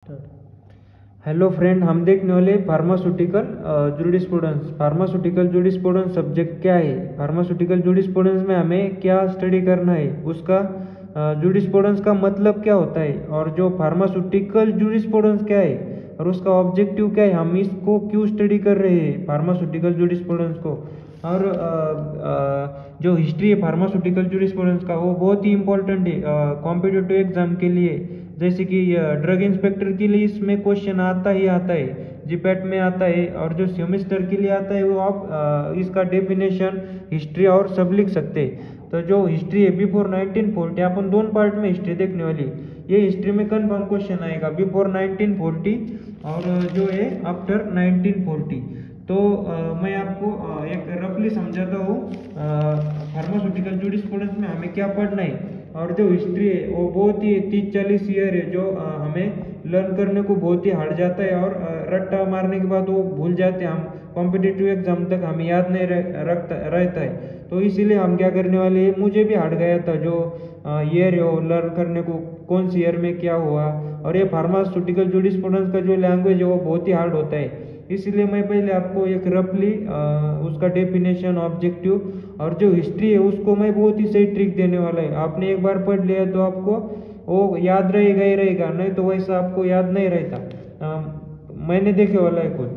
Hello friend, हम देखने वाले pharmaceutical jurisprudence. Pharmaceutical jurisprudence subject क्या है, फार्मास्यूटिकल जूरिस्प्रूडेंस में हमें क्या स्टडी करना है, उसका जूरिस्प्रूडेंस का मतलब क्या होता है, और जो फार्मास्यूटिकल जूरिस्प्रूडेंस क्या है और उसका ऑब्जेक्टिव क्या है, हम इसको क्यों स्टडी कर रहे हैं फार्मास्यूटिकल जूरिस्प्रूडेंस को। और जो हिस्ट्री है फार्मास्यूटिकल जूरिस्प्रूडेंस का, वो बहुत ही इंपॉर्टेंट है कॉम्पिटिटिव एग्जाम के लिए। जैसे कि ड्रग इंस्पेक्टर के लिए इसमें क्वेश्चन आता ही आता है, जीपैट में आता है, और जो सेमेस्टर के लिए आता है वो आप इसका डेफिनेशन, हिस्ट्री और सब लिख सकते हैं। तो जो हिस्ट्री है बिफोर 1940, अपन दोनों पार्ट में हिस्ट्री देखने वाली। ये हिस्ट्री में कन्फर्म क्वेश्चन आएगा बिफोर 1940 और जो है आफ्टर 1940। तो मैं आपको एक रफली समझाता हूँ फार्मास्यूटिकल जूरिस्प्रूडेंस में हमें क्या पढ़ना है। और जो हिस्ट्री है वो बहुत ही 30-40 ईयर है, जो हमें लर्न करने को बहुत ही हार्ड जाता है, और रट्टा मारने के बाद वो भूल जाते हैं हम, कॉम्पिटिटिव एग्जाम तक हमें याद नहीं रहता है। तो इसीलिए हम क्या करने वाले हैं, मुझे भी हार्ड गया था जो ईयर है वो लर्न करने को, कौन सी ईयर में क्या हुआ। और ये फार्मास्यूटिकल जूरिस्प्रूडेंस का जो लैंग्वेज है वो बहुत ही हार्ड होता है। इसलिए मैं पहले आपको एक रफली उसका डेफिनेशन, ऑब्जेक्टिव और जो हिस्ट्री है उसको मैं बहुत ही सही ट्रिक देने वाला है। आपने एक बार पढ़ लिया तो आपको वो याद रहेगा ही रहेगा, नहीं तो वैसा आपको याद नहीं रहता। मैंने देखे वाला है खुद।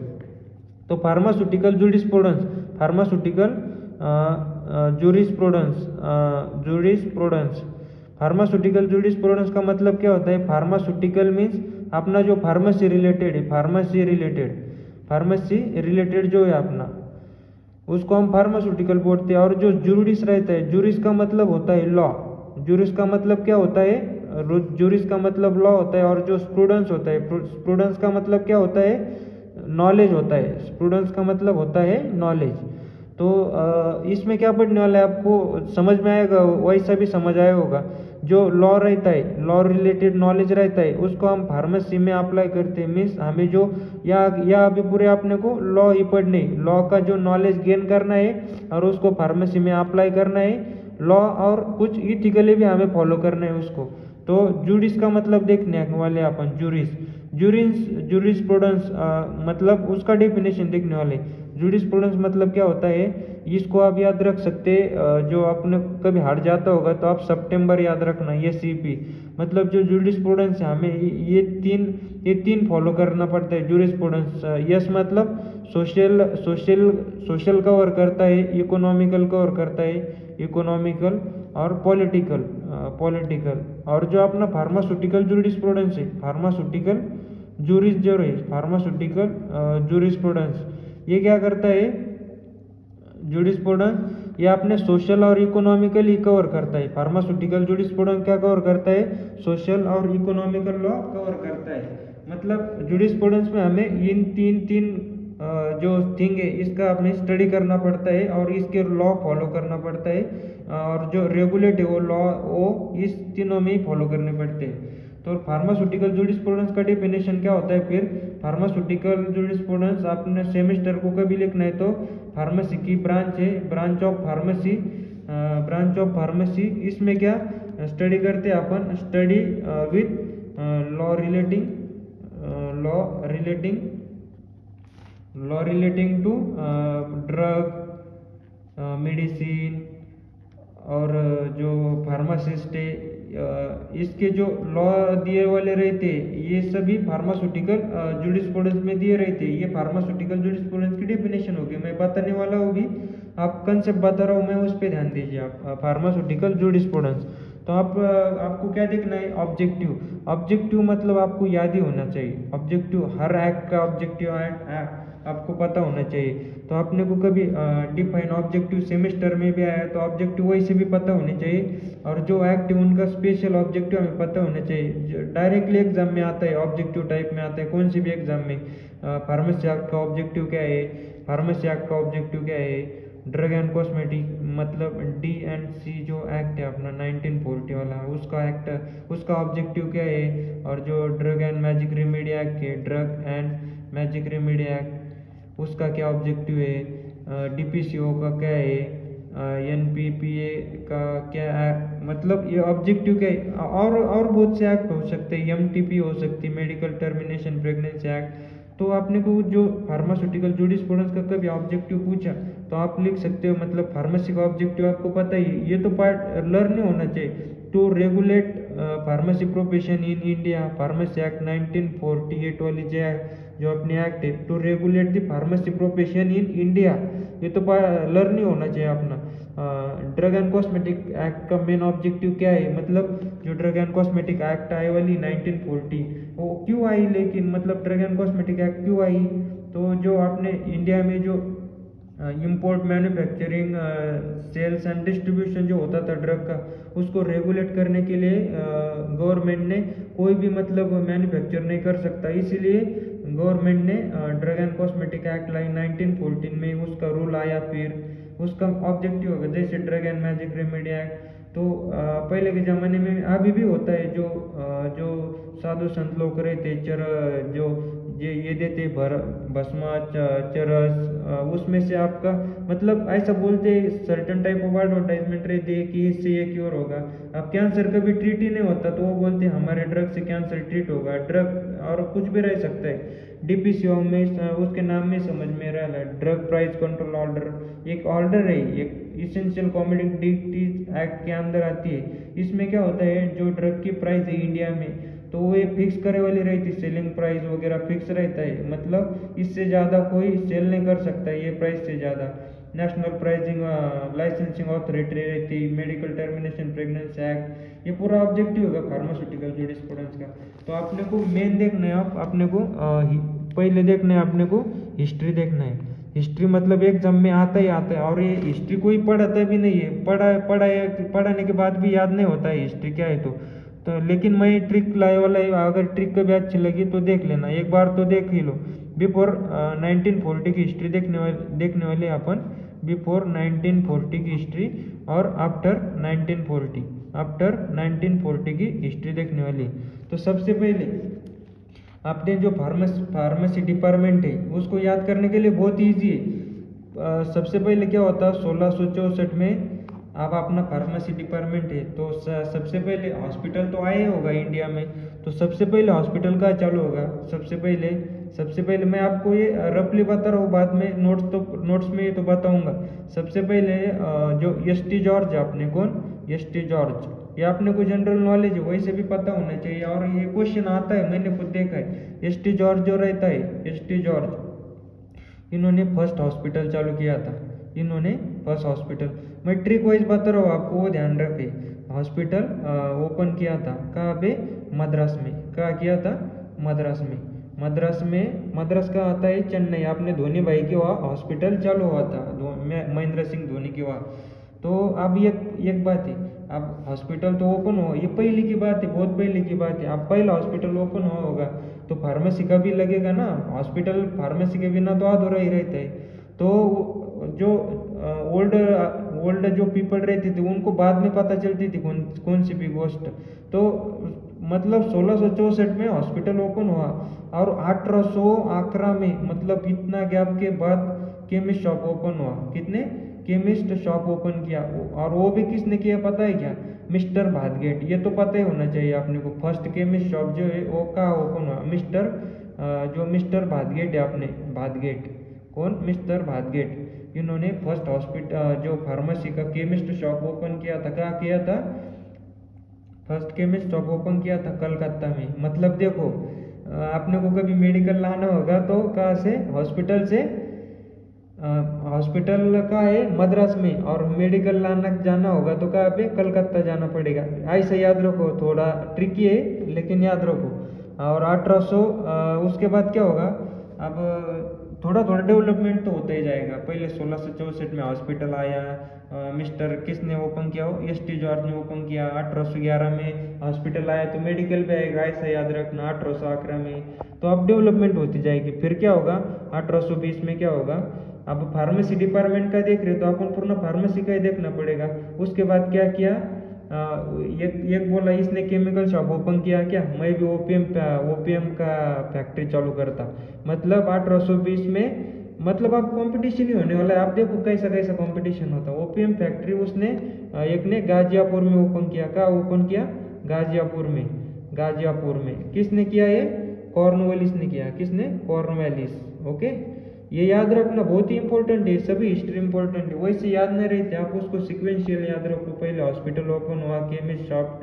तो pharmaceutical jurisprudence, pharmaceutical jurisprudence jurisprudence pharmaceutical jurisprudence का मतलब क्या होता है। फार्मास्यूटिकल मीन्स अपना जो फार्मेसी रिलेटेड है, फार्मेसी रिलेटेड जो है अपना, उसको हम फार्मास्यूटिकल बोलते हैं। और जो जूरिस रहता है, जूरिस का मतलब होता है लॉ। जूरिस का मतलब क्या होता है, जूरिस का मतलब लॉ होता है। और जो स्टूडेंट्स होता है, स्टूडेंट्स का मतलब क्या होता है, नॉलेज होता है। स्टूडेंट्स का मतलब होता है नॉलेज। तो इसमें क्या पढ़ने वाला है आपको समझ में आएगा, वैसा भी समझ आया होगा। जो लॉ रहता है, लॉ रिलेटेड नॉलेज रहता है, उसको हम फार्मेसी में अप्लाई करते हैं। मीन्स हमें जो या अभी पूरे अपने को लॉ ही पढ़ने, लॉ का जो नॉलेज गेन करना है और उसको फार्मेसी में अप्लाई करना है। लॉ और कुछ इथिकली भी हमें फॉलो करना है उसको। तो जूरिस का मतलब देखने वाले अपन, जूरिस जूरिस्प्रूडेंस मतलब उसका डेफिनेशन देखने वाले। जूरिस्प्रूडेंस मतलब क्या होता है, इसको आप याद रख सकते। जो आपने कभी हार जाता होगा तो आप सितंबर याद रखना, ये सीपी मतलब जो जूरिस्प्रूडेंस है, हमें ये तीन फॉलो करना पड़ता है जूरिस्प्रूडेंस। यस मतलब सोशल कवर करता है, इकोनॉमिकल कवर करता है, इकोनॉमिकल और पॉलिटिकल। और जो अपना फार्मास्यूटिकल जूरिस्प्रूडेंस है, फार्मास्यूटिकल जूरिस्प्रूडेंस, ये क्या करता है, जूरिस्प्रूडेंस ये अपने सोशल और इकोनॉमिकल ही कवर करता है। फार्मास्यूटिकल जूरिस्प्रूडेंस क्या कवर करता है, सोशल और इकोनॉमिकल लॉ कवर करता है। मतलब जूरिस्प्रूडेंस में हमें इन तीन जो थिंग है इसका हमें स्टडी करना पड़ता है और इसके लॉ फॉलो करना पड़ता है। और जो रेगुलेट है वो लॉ वो इस तीनों में ही फॉलो करने पड़ते हैं। तो फार्मास्यूटिकल जूरिस्प्रूडेंस का डेफिनेशन क्या होता है फिर, फार्मास्यूटिकल जूरिस्प्रूडेंस आपने सेमेस्टर को कभी लिखना है तो फार्मेसी की ब्रांच है, ब्रांच ऑफ फार्मेसी। इसमें क्या स्टडी करते हैं अपन, study with law relating to drug, medicine, और जो फार्मासिस्ट है, इसके जो लॉ दिए वाले रहते हैं ये सभी फार्मास्यूटिकल जूरिस्प्रूडेंस में दिए रहते हैं। ये फार्मास्यूटिकल जूरिस्प्रूडेंस की डेफिनेशन होगी, मैं बताने वाला हूँ भी, आप कंसेप्ट बता रहा हूँ मैं, उस पर ध्यान दीजिए आप। फार्मास्यूटिकल जूरिस्प्रूडेंस, तो आपको क्या देखना है, ऑब्जेक्टिव मतलब आपको याद ही होना चाहिए। ऑब्जेक्टिव, हर एक्ट का ऑब्जेक्टिव आपको पता होना चाहिए। तो आपने को कभी डिफाइन ऑब्जेक्टिव सेमेस्टर में भी आया तो ऑब्जेक्टिव वैसे भी पता होने चाहिए। और जो एक्ट है उनका स्पेशल ऑब्जेक्टिव हमें पता होना चाहिए। डायरेक्टली एग्जाम में आता है, ऑब्जेक्टिव टाइप में आता है कौन सी भी एग्जाम में। फार्मेसी एक्ट का ऑब्जेक्टिव क्या है, फार्मेसी एक्ट का ऑब्जेक्टिव क्या है, ड्रग एंड कॉस्मेटिक मतलब D&C जो एक्ट है अपना 1940 वाला, उसका ऑब्जेक्टिव क्या है। और जो drug and magic remedy act है, drug and magic remedy act, उसका क्या ऑब्जेक्टिव है। DPCO का क्या है, NPPA का क्या मतलब ये ऑब्जेक्टिव क्या है, और बहुत से एक्ट हो सकते हैं, MTP हो सकती है, मेडिकल टर्मिनेशन प्रेगनेंसी एक्ट। तो आपने को जो फार्मास्यूटिकल जूरिस्प्रूडेंस का कभी ऑब्जेक्टिव पूछा तो आप लिख सकते हो, मतलब फार्मेसी का ऑब्जेक्टिव आपको पता ही है, ये तो पार्ट लर्न नहीं होना चाहिए। To regulate pharmacy profession in India, pharmacy act 1948 वाली जो अपने एक्ट है, to regulate the pharmacy profession in India, ये तो लर्न नहीं होना चाहिए अपना। ड्रग एंड कॉस्मेटिक एक्ट का मेन ऑब्जेक्टिव क्या है, मतलब जो ड्रग एंड कॉस्मेटिक एक्ट आई वाली 1940 वो क्यों आई, लेकिन मतलब ड्रग एंड कॉस्मेटिक एक्ट क्यों आई, तो जो आपने इंडिया में जो import manufacturing sales and distribution जो होता था ड्रग का, उसको रेगुलेट करने के लिए गवर्नमेंट ने कोई भी मतलब मैन्युफैक्चर नहीं कर सकता, इसीलिए गवर्नमेंट ने ड्रग एंड कॉस्मेटिक एक्ट लाई 1914 में उसका रूल आया। फिर उसका ऑब्जेक्टिव होगा जैसे drug and magic remedy act, तो पहले के ज़माने में अभी भी होता है, जो साधु संत लोग रहते जो ये देते भस्मा चरस, उसमें से आपका मतलब ऐसा बोलते सर्टन टाइप ऑफ एडवर्टाइजमेंट रहती है कि इससे ये क्योर होगा। अब कैंसर कभी ट्रीट ही नहीं होता तो वो बोलते हैं हमारे ड्रग से कैंसर ट्रीट होगा, ड्रग और कुछ भी रह सकता है। DPCO में उसके नाम में समझ में रहा है, ड्रग प्राइस कंट्रोल ऑर्डर, एक ऑर्डर है, एक इसेंशियल कमोडिटीज एक्ट के अंदर आती है। इसमें क्या होता है, जो ड्रग की प्राइस है इंडिया में, तो वो ये फिक्स करे वाली रहती है, सेलिंग प्राइस वगैरह फिक्स रहता है, मतलब इससे ज़्यादा कोई सेल नहीं कर सकता ये प्राइस से ज़्यादा। नेशनल प्राइसिंग लाइसेंसिंग अथॉरिटी रहती, मेडिकल टर्मिनेशन प्रेगनेंसी एक्ट, ये पूरा ऑब्जेक्टिव होगा फार्मास्यूटिकल जूरिस्प्रूडेंस का। तो आपने को मेन देखना है, अपने को पहले देखना है, अपने को हिस्ट्री देखना है। हिस्ट्री मतलब एग्जाम में आता ही आता है, और ये हिस्ट्री कोई पढ़ाता भी नहीं है, पढ़ाने के बाद भी याद नहीं होता है हिस्ट्री क्या है। तो लेकिन मैं ट्रिक लाए वाला है, अगर ट्रिक कभी अच्छी लगी तो देख लेना, एक बार तो देख ही लो। बिफोर 1940 की हिस्ट्री देखने वाले अपन, बिफोर 1940 की हिस्ट्री और आफ्टर 1940 की हिस्ट्री देखने वाली। तो सबसे पहले आपने जो फार्मेसी डिपार्टमेंट है उसको याद करने के लिए बहुत ईजी है। सबसे पहले क्या होता है, 1664 में अब अपना फार्मेसी डिपार्टमेंट है, तो सबसे पहले हॉस्पिटल तो आया होगा इंडिया में, तो सबसे पहले हॉस्पिटल का चालू होगा। सबसे पहले मैं आपको ये रफली बता रहा हूँ, बाद में नोट्स में ये तो बताऊंगा। सबसे पहले जो ST जॉर्ज, आपने कौन, ST जॉर्ज, ये आपने को जनरल नॉलेज है वैसे भी पता होना चाहिए, और ये क्वेश्चन आता है, मैंने खुद देखा है। ST जॉर्ज जो रहता है, ST जॉर्ज, इन्होंने फर्स्ट हॉस्पिटल चालू किया था, मैं ट्रिक वाइज बता रहा हूँ आपको, वो ध्यान रखे। हॉस्पिटल ओपन किया था कहाँ पे, मद्रास में। कहाँ किया था, मद्रास में। मद्रास का आता है चेन्नई, आपने धोनी भाई के वहाँ हॉस्पिटल चालू हुआ था, महेंद्र सिंह धोनी के वहाँ। तो अब एक बात है, अब हॉस्पिटल तो ओपन हो, ये पहले की बात है, बहुत पहले की बात है। अब पहला हॉस्पिटल ओपन हुआ होगा तो फार्मेसी का भी लगेगा ना, हॉस्पिटल फार्मेसी के बिना तो अधूरा ही रहता है। तो जो ओल्ड जो पीपल रहते थे उनको बाद में पता चलती थी कौन सी भी गोष्ट। तो मतलब 1664 में हॉस्पिटल ओपन हुआ, और 1811 में, मतलब इतना गैप के बाद केमिस्ट शॉप ओपन हुआ। कितने, केमिस्ट शॉप ओपन किया, और वो भी किसने किया पता है क्या, मिस्टर भादगेट। ये तो पता ही होना चाहिए आपने को, फर्स्ट केमिस्ट शॉप जो है वो कहाँ ओपन हुआ, मिस्टर भादगेट है, आपने भादगेट, कौन, मिस्टर भादगेट, इन्होंने फर्स्ट हॉस्पिटल जो फार्मेसी का केमिस्ट शॉप ओपन किया था। कहाँ किया था, फर्स्ट केमिस्ट शॉप ओपन किया था कलकत्ता में। मतलब देखो, आपने को कभी मेडिकल लाना होगा तो कहाँ से, हॉस्पिटल से, हॉस्पिटल का है मद्रास में, और मेडिकल लाना जाना होगा तो कहाँ पे, कलकत्ता जाना पड़ेगा। ऐसा याद रखो, थोड़ा ट्रिकी है लेकिन याद रखो। और 1800 उसके बाद क्या होगा, अब थोड़ा डेवलपमेंट तो होता ही जाएगा। पहले 1664 में हॉस्पिटल आया, मिस्टर किसने ओपन किया हो, ST जॉर्ज ने ओपन किया। 1811 में हॉस्पिटल आया तो मेडिकल भी आएगा, ऐसा याद रखना। 1811 में तो अब डेवलपमेंट होती जाएगी। फिर क्या होगा, 1820 में क्या होगा, अब फार्मेसी डिपार्टमेंट का देख रहे हो तो अपन पूर्ण फार्मेसी का ही देखना पड़ेगा। उसके बाद क्या किया, एक बोला इसने केमिकल शॉप ओपन किया, क्या मैं भी ओपीएम का फैक्ट्री चालू करता। मतलब 1820 में मतलब आप कंपटीशन ही होने वाला है। आप देखो कैसा कैसा कंपटीशन होता है। ओपीएम फैक्ट्री उसने एक ने गाजियापुर में ओपन किया। कहाँ ओपन किया? गाजियापुर में। गाजियापुर में किसने किया? ये कॉर्नवालिस ने किया। किसने? कॉर्नवालिस। ओके, ये याद रखना, बहुत ही इंपॉर्टेंट है, सभी हिस्ट्री इंपॉर्टेंट है। वैसे याद नहीं रहते, आप उसको सिक्वेंशियल याद रखो। पहले हॉस्पिटल ओपन हुआ, केमिस्ट शॉप,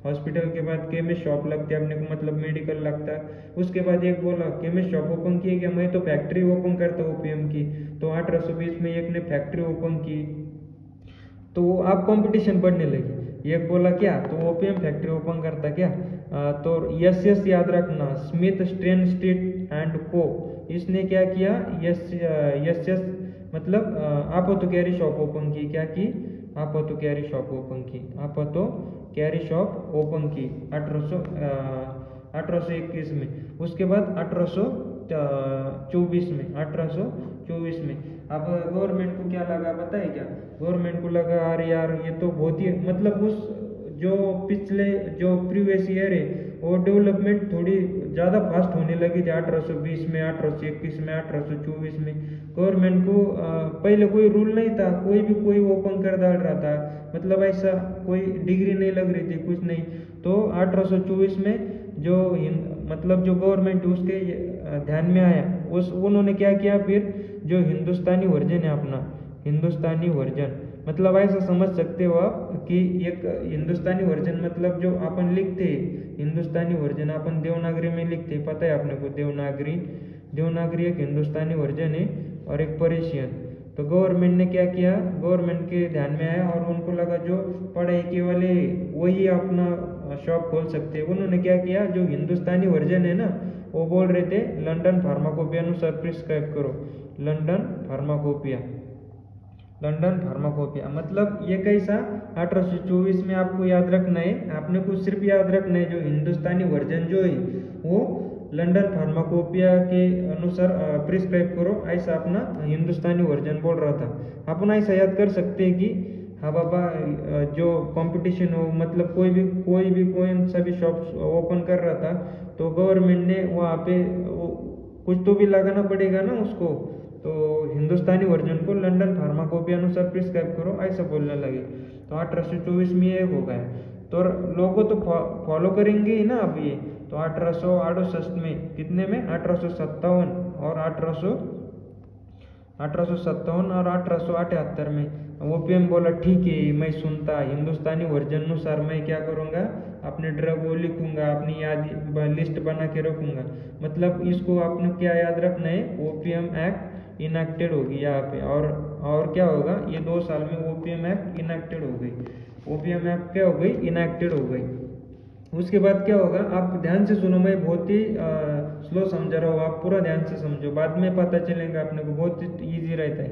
हॉस्पिटल के बाद केमिस्ट शॉप लगती है अपने को, मतलब मेडिकल लगता है। उसके बाद एक बोला केमिस्ट शॉप ओपन की क्या, मैं तो फैक्ट्री ओपन करता ओपीएम की। तो 1820 में एक ने फैक्ट्री ओपन की, तो आप कंपटीशन बढ़ने लगी। एक बोला क्या, तो ओपीएम फैक्ट्री ओपन करता क्या। तो यस याद रखना, स्मिथ स्ट्रेन स्ट्रीट एंड को, इसने क्या किया? यस मतलब आपोथेकेरी शॉप ओपन की। क्या की? आपोथेकेरी शॉप ओपन की। आपोथेकेरी शॉप ओपन की 1821 में। उसके बाद 1824 में, 1824 में अब गवर्नमेंट को क्या लगा पता है क्या? गवर्नमेंट को लगा अरे यार ये तो बहुत ही, मतलब उस जो पिछले जो प्रीवियस ईयर है वो डेवलपमेंट थोड़ी ज़्यादा फास्ट होने लगी थी 1820 में, 1821 में, 1824 में। गवर्नमेंट को पहले कोई रूल नहीं था, कोई भी कोई ओपन कर डाल रहा था, मतलब ऐसा कोई डिग्री नहीं लग रही थी, कुछ नहीं। तो 1824 में जो मतलब जो गवर्नमेंट उसके ध्यान में आया, उस उन्होंने क्या किया फिर, जो हिंदुस्तानी वर्जन है अपना, हिंदुस्तानी वर्जन, मतलब ऐसा समझ सकते हो आप कि एक हिंदुस्तानी वर्जन मतलब जो अपन लिखते हैं, हिंदुस्तानी वर्जन अपन देवनागरी में लिखते हैं, पता है अपने को, देवनागरी। देवनागरी एक हिंदुस्तानी वर्जन है और एक पर्शियन। तो गवर्नमेंट ने क्या किया, गवर्नमेंट के ध्यान में आया और उनको लगा जो पढ़ाई के वाले वही अपना शॉप खोल सकते हैं। उन्होंने क्या किया, जो हिंदुस्तानी वर्जन है ना, वो बोल रहे थे लंदन फार्माकोपिया अनुसार प्रिस्क्राइब करो। लंदन फार्माकोपिया, लंदन फार्माकोपिया मतलब ये कैसा, 1824 में आपको याद रखना है, आपने को सिर्फ याद रखना है जो हिंदुस्तानी वर्जन जो है वो लंदन फार्माकोपिया के अनुसार प्रिस्क्राइब करो, ऐसा अपना हिंदुस्तानी वर्जन बोल रहा था। अपन ऐसा याद कर सकते हैं कि हाँ बाबा जो कंपटीशन हो, मतलब कोई सा भी शॉप ओपन कर रहा था, तो गवर्नमेंट ने वहाँ पे कुछ तो भी लगाना पड़ेगा ना उसको, तो हिंदुस्तानी वर्जन को लंदन फार्माकोपिया अनुसार प्रिस्क्राइब करो, ऐसा बोलने लगे। तो 1824 में ये हो गया, तो लोगों तो फॉलो करेंगे ही ना अब ये। तो 1868 में, कितने में, 1857 और 1857 और 1878 में ओपीएम बोला ठीक है मैं सुनता, हिंदुस्तानी वर्जन अनुसार मैं क्या करूँगा, अपने ड्रग वो लिखूंगा, अपनी याद लिस्ट बना के रखूंगा। मतलब इसको आपने क्या याद रखना है, ओपीएम एक्ट इनेक्टेड होगी यहाँ पे, और क्या होगा, ये 2 साल में ओपीएम एक्ट इनेक्टेड हो गई। ओपीएम एक्ट क्या हो गई, इनेक्टेड हो गई। उसके बाद क्या होगा, आप ध्यान से सुनो, मैं बहुत ही स्लो समझा रहा हूँ, आप पूरा ध्यान से समझो, बाद में पता चलेगा अपने को, बहुत ईजी रहता है।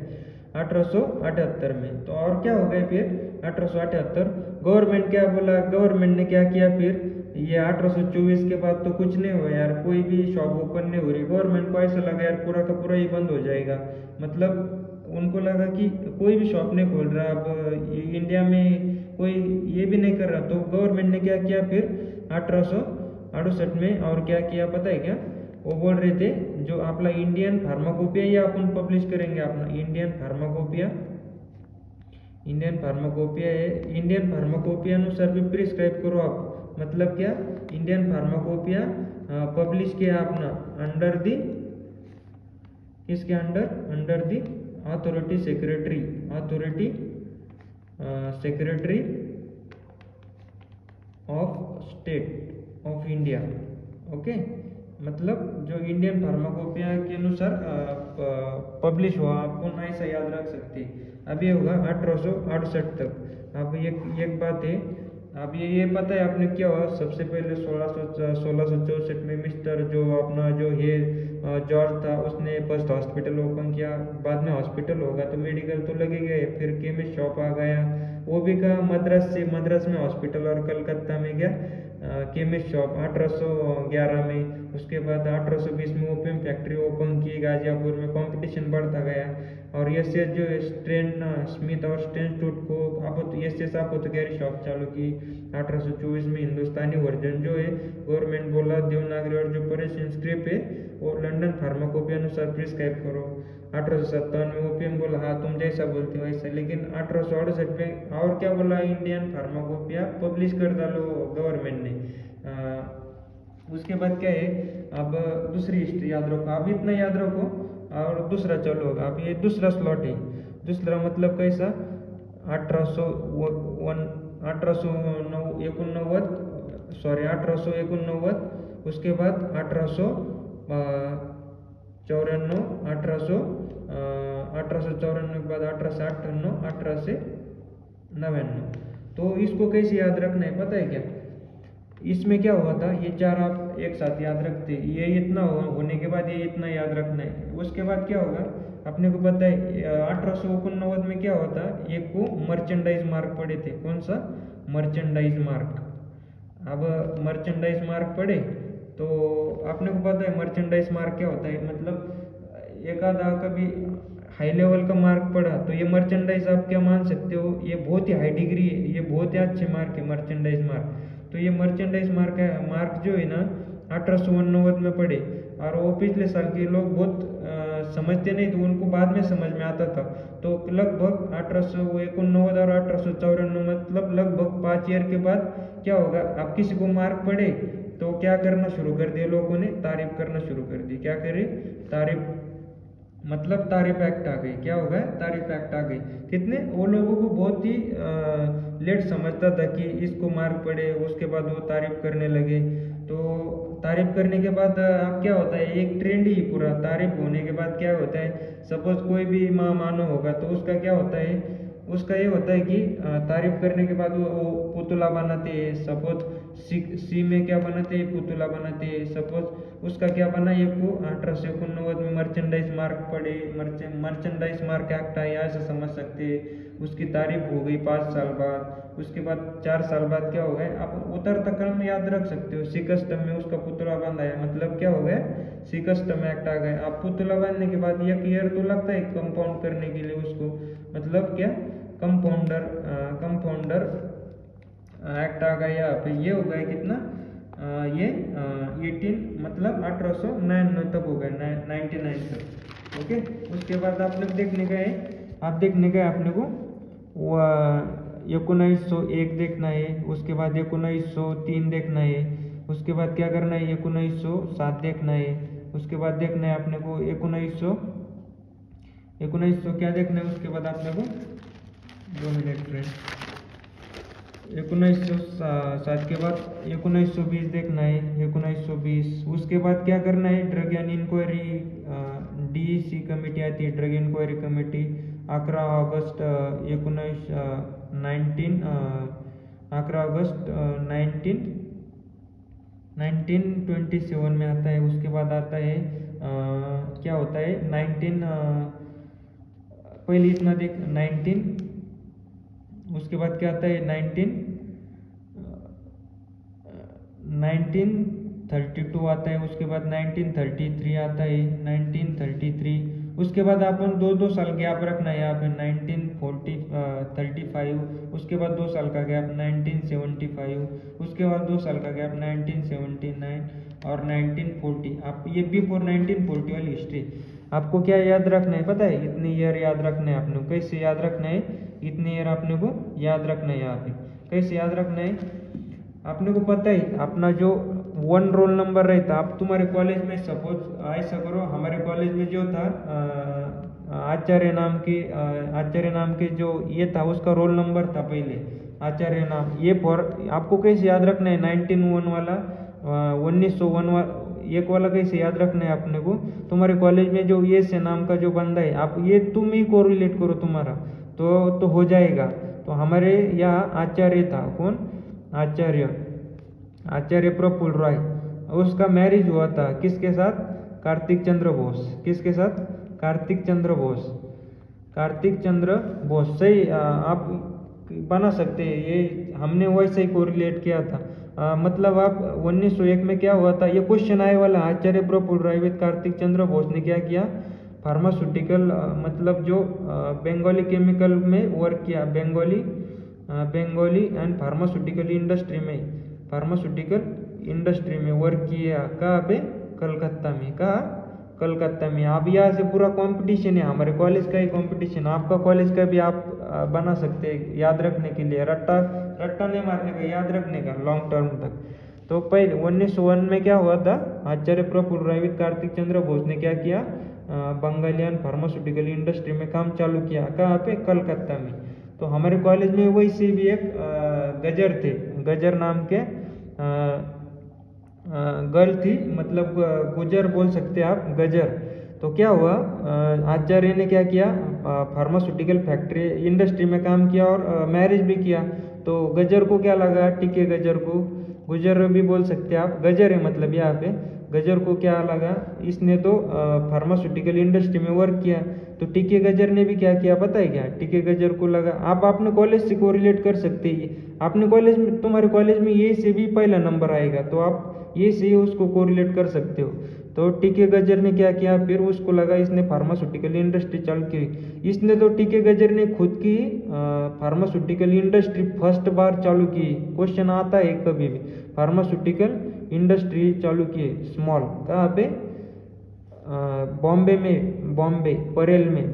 1878 में तो और क्या हो गया फिर, 1878 गवर्नमेंट क्या बोला, गवर्नमेंट ने क्या किया फिर, ये 1824 के बाद तो कुछ नहीं हुआ यार, कोई भी शॉप ओपन नहीं हो रही। गवर्नमेंट को ऐसा लगा यार पूरा का पूरा ही बंद हो जाएगा, मतलब उनको लगा कि कोई भी शॉप नहीं खोल रहा, अब इंडिया में कोई ये भी नहीं कर रहा। तो गवर्नमेंट ने क्या किया फिर 1868 में, और क्या किया पता है क्या, वो बोल रहे थे जो अपना इंडियन फार्माकोपिया ये अपन पब्लिश करेंगे, अपना इंडियन फार्माकोपिया, इंडियन फार्माकोपिया है, इंडियन फार्माकोपिया अनुसार भी प्रिस्क्राइब करो आप। मतलब क्या, इंडियन फार्माकोपिया पब्लिश किया अपना अंडर दी, किसके under, under the authority secretary, authority secretary of state of India. Okay, मतलब जो इंडियन फार्माकोपिया के अनुसार पब्लिश हुआ, आपको ऐसा याद रख सकते हैं। अब ये होगा 1868 तक। अब एक बात है, अब ये पता है आपने क्या हुआ, सबसे पहले 1664 में मिस्टर जो अपना जो है जॉर्ज था, उसने फर्स्ट हॉस्पिटल ओपन किया। बाद में हॉस्पिटल होगा तो मेडिकल तो लगेगा ही, फिर केमिस्ट शॉप आ गया, वो भी कहा मद्रास से, मद्रास में हॉस्पिटल, और कलकत्ता में क्या केमिस्ट शॉप 1811 में। उसके बाद 1820 में ओपियम फैक्ट्री ओपन की गाजियापुर में, कंपटीशन बढ़ता गया। और एस एस जो स्ट्रेन स्मिथ और स्ट्रेन स्टूट को एस एस अपोथेकेरी शॉप चालू की 1824 में। हिंदुस्तानी वर्जन जो है गवर्नमेंट बोला देवनागरी और जो पर्शियन स्क्रिप्ट है वो लंदन फार्माकोपी अनुसार प्रिस्क्राइब करो। 1857 में ओपियम बोला हाँ तुम जैसा बोलते हो वैसा, लेकिन 1868 में और क्या बोला, इंडियन फार्माकोपिया पब्लिश कर डालो गवर्नमेंट ने। उसके बाद क्या है, अब दूसरी हिस्ट्री याद रखो, अब इतना याद रखो और दूसरा चलो। अब ये दूसरा स्लॉट है, दूसरा मतलब कैसा, 1889, उसके बाद 1894 के बाद 1898, 1899। तो इसको कैसे याद रखना है पता है क्या, इसमें क्या हुआ था, ये चार आप एक साथ याद रखते, ये इतना होने के बाद ये इतना याद रखना है। उसके बाद क्या होगा अपने को पता है, 1889 में क्या होता, एक को मर्चेंडाइज मार्क पड़े थे। कौन सा, मर्चेंडाइज मार्क। अब मर्चेंडाइज मार्क पड़े तो आपने को पता है मर्चेंडाइज मार्क क्या होता है, मतलब एक आधा कभी हाई लेवल का मार्क पड़ा तो ये मर्चेंडाइज आप क्या मान सकते हो, ये बहुत ही हाई डिग्री है, ये बहुत ही अच्छे मार्क है मर्चेंडाइज मार्क। तो ये मर्चेंडाइज मार्क जो है ना 1889 में पड़े, और वो पिछले साल के लोग बहुत समझते नहीं तो उनको बाद में समझ में आता था। तो लगभग 1889 और 1894 मतलब लगभग 5 ईयर के बाद क्या होगा, अब किसी को मार्क पड़े तो क्या करना शुरू कर दिया लोगों ने, तारीफ करना शुरू कर दी। क्या करे, तारीफ, मतलब तारीफ एक्ट आ गई। क्या होगा, तारीफ एक्ट आ गई। कितने, वो लोगों को बहुत ही लेट समझता था कि इसको मार्क पड़े, उसके बाद वो तारीफ करने लगे। तो तारीफ करने के बाद अब क्या होता है, एक ट्रेंड ही पूरा, तारीफ होने के बाद क्या होता है, सपोज कोई भी मानो होगा तो उसका क्या होता है, उसका ये होता है कि तारीफ करने के बाद वो पुतला बनाते हैं। सपोज सी में क्या बनाते हैं, पुतला बनाते हैं। सपोज उसका क्या बना, एक को 1889 में मर्चेंडाइज मार्क पड़े, मर्चेंडाइज मार्क एक्ट आया, ऐसा समझ सकते हैं। उसकी तारीफ हो गई 5 साल बाद। उसके बाद 4 साल बाद क्या हो गया, आप उतरता क्रम याद रख सकते हो, सी कस्टम में उसका पुतला बांधा, मतलब क्या हो गया, सी कस्टम एक्ट आ गया। आप पुतला बांधने के बाद एक ईयर तो लगता है कंपाउंड करने के लिए उसको, मतलब क्या, कंपाउंडर एक्ट आ गया यहाँ पे। ये हो गया कितना, ये 18 मतलब 1899 तक हो गया, 99 तक। ओके, उसके बाद आप लोग देखने गए, अपने को 1901 देखना है। उसके बाद 1903 देखना है। उसके बाद क्या करना है, 1907 देखना है। उसके बाद देखना है अपने को 1900 क्या देखना है। उसके बाद अपने को 2 मिनट फ्रेंड, 1907 के बाद 1920 देखना है, 1920। उसके बाद क्या करना है, drug and inquiry DEC committee आती है, ड्रग इंक्वायरी कमेटी। 11 अगस्त 1927 में आता है। उसके बाद आता है क्या होता है, 19 पहले इतना देख 19, उसके बाद क्या आता है 1932 आता है। उसके बाद 1933 आता है, 1933। उसके बाद अपन 2 साल गैप रखना है यहाँ पे, 1935। उसके बाद 2 साल का गैप 1975। उसके बाद 2 साल का गैप 1979 और 1940। आप ये बिफोर 1940 वाली हिस्ट्री आपको क्या याद रखना है पता है, इतने ईयर याद रखना है आपने को। कैसे याद रखना है, इतने ईयर आपने को याद रखना है। यहाँ पे कैसे याद रखना है, आपने को पता है अपना जो 1 रोल नंबर रहता, आप तुम्हारे कॉलेज में सपोज ऐसा करो, हमारे कॉलेज में जो था आचार्य नाम के जो ये था, उसका रोल नंबर था पहले आचार्य नाम। ये फॉर आपको कैसे याद रखना है, 1901 वाला 1901 वाला कैसे याद रखना है अपने को। तुम्हारे कॉलेज में जो ये से नाम का जो बंदा है, आप ये तुम ही को रिलेट करो तुम्हारा तो हो जाएगा। तो हमारे यहाँ आचार्य था, कौन, आचार्य प्रफुल्ल रॉय। उसका मैरिज हुआ था किसके साथ, कार्तिक चंद्र बोस। किसके साथ, कार्तिक चंद्र बोस। सही आप बना सकते हैं, ये हमने वैसे ही कोरिलेट किया था। मतलब आप 1901 में क्या हुआ था, ये क्वेश्चन आए वाला। आचार्य प्रफुल्ल राय विद कार्तिक चंद्र बोस ने क्या किया, फार्मास्यूटिकल मतलब जो बंगाली केमिकल में वर्क किया, बंगाली एंड फार्मास्यूटिकल इंडस्ट्री में वर्क किया। कहाँ पे, कलकत्ता में। कहाँ, कलकत्ता में। अब यहाँ से पूरा कंपटीशन है, हमारे कॉलेज का ही कंपटीशन, आपका कॉलेज का भी आप बना सकते हैं याद रखने के लिए, रट्टा नहीं मारने का, याद रखने का लॉन्ग टर्म तक। तो पहले 1901 में क्या हुआ था, आचार्य प्रफुल्ल राय विद कार्तिक चंद्र बोस ने क्या किया, बंगालियन फार्मास्यूटिकल इंडस्ट्री में काम चालू किया। कहाँ पे, कलकत्ता में। तो हमारे कॉलेज में वैसे भी एक गजर थे, गजर नाम के गर्ल थी, मतलब गुजर बोल सकते हैं आप, गजर। तो क्या हुआ, आचार्य ने क्या किया, फार्मास्यूटिकल फैक्ट्री इंडस्ट्री में काम किया और मैरिज भी किया। तो गजर को क्या लगा, टीके गजर को, गुजर भी बोल सकते हैं आप, गजर है मतलब यहाँ पे, गजर को क्या लगा, इसने तो फार्मास्यूटिकल इंडस्ट्री में वर्क किया। तो टीके गजर ने भी क्या किया पता है क्या, टीके गजर को लगा। आप अपने कॉलेज से कोरिलेट कर सकते हैं, अपने कॉलेज में, तुम्हारे कॉलेज में ये से भी पहला नंबर आएगा, तो आप ये से उसको कोरिलेट कर सकते हो। तो टीके गजर ने क्या किया, फिर उसको लगा इसने फार्मास्यूटिकल इंडस्ट्री चालू की। इसने तो टीके गजर ने खुद की फार्मास्यूटिकल इंडस्ट्री फर्स्ट बार चालू की। क्वेश्चन आता है कभी भी, फार्मास्यूटिकल इंडस्ट्री चालू की स्मॉल, कहाँ पे, बॉम्बे में, बॉम्बे परेल में,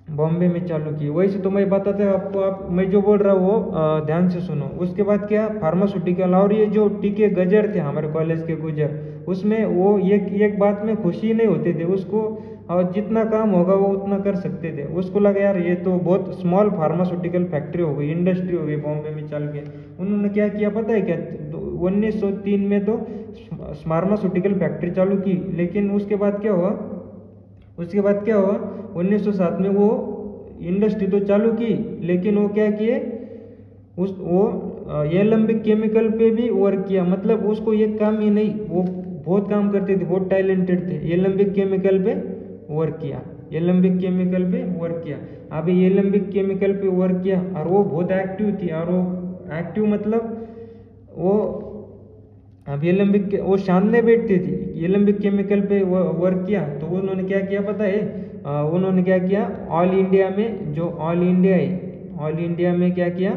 बॉम्बे में चालू की। वैसे तो मैं बताता हूँ आपको, आप मैं जो बोल रहा हूँ वो ध्यान से सुनो। उसके बाद क्या, फार्मास्यूटिकल, और ये जो टीके गजर थे हमारे कॉलेज के गुजर, उसमें वो एक बात में खुशी नहीं होते थे उसको, और जितना काम होगा वो उतना कर सकते थे। उसको लगा यार ये तो बहुत स्मॉल फार्मास्यूटिकल फैक्ट्री हो गई, इंडस्ट्री हो गई, बॉम्बे में चल के। उन्होंने क्या किया पता है क्या, 1903 में तो फार्मास्यूटिकल फैक्ट्री चालू की, लेकिन उसके बाद क्या हुआ, 1907 में वो इंडस्ट्री तो चालू की, लेकिन वो क्या किए, वो एलम्बिक केमिकल पे भी वर्क किया। मतलब उसको एक काम ही नहीं, वो बहुत काम करते थे, बहुत टैलेंटेड थे। एलम्बिक केमिकल पे वर्क किया, अभी एलम्बिक केमिकल पे वर्क किया, और वो बहुत एक्टिव थी। और वो एक्टिव मतलब वो अब एलम्बिक, वो शान में बैठती थी, एलम्बिक केमिकल पे वर्क किया। तो उन्होंने क्या किया पता है, उन्होंने क्या किया, ऑल इंडिया में, जो ऑल इंडिया है, ऑल इंडिया में क्या किया,